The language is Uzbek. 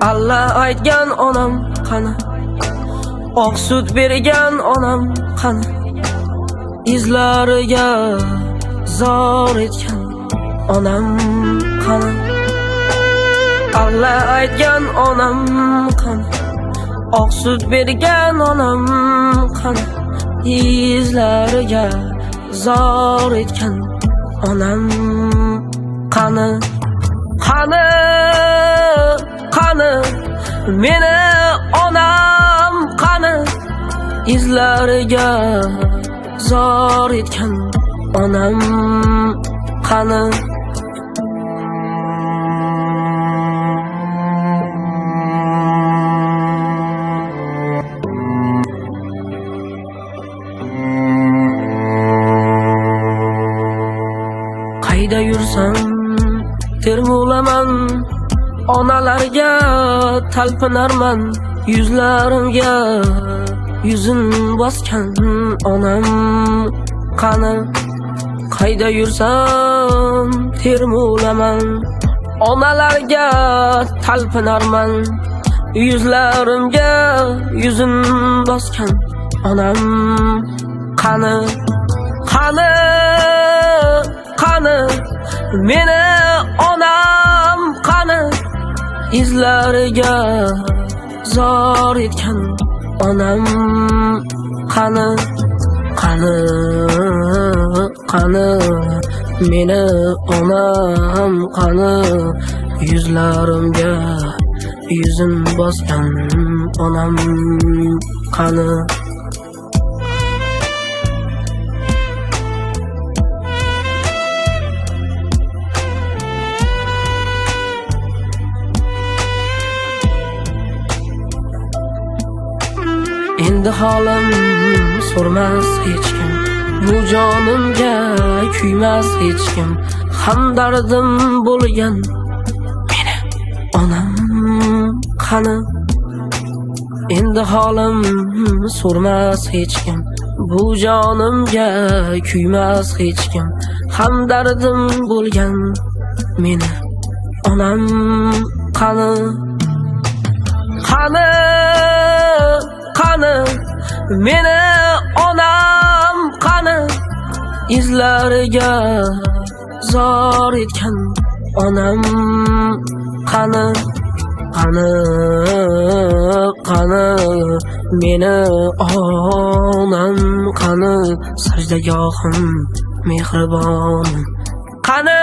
Allah aytgan onam qani, oq sut bergan onam qani, izlariga zor etgan onam qani. Allah aytgan onam qani, oq sut bergan onam qani, izlariga zor etgan onam qani. Qani, qani, meni onam qani, izlariga zor etgan onam qani. Qayda yursam termulaman, onalarga talpinarman, yuzlarimga yuzin bosgan onam qani. Qayda yursam termulaman, onalarga talpinarman, yuzlarimga yuzin bosgan onam qani. Qani, qani, meni onam qani, izlariga zor etgan onam qani. Qani, qani, meni onam qani, yuzlarimga yuzin bosgan onam qani. Endi holim so'rmas hech kim, bu jonimga kuymas hech kim, hamdardim bo'lgan meni onam qani. Endi holim so'rmas hech kim, bu jonimga kuymas hech kim, hamdardim bo'lgan meni onam qani. Qani, qani, meni onam qani, izlariga zor etgan onam qani. Qani, qani, meni onam qani, sajdagohim mehribon qani.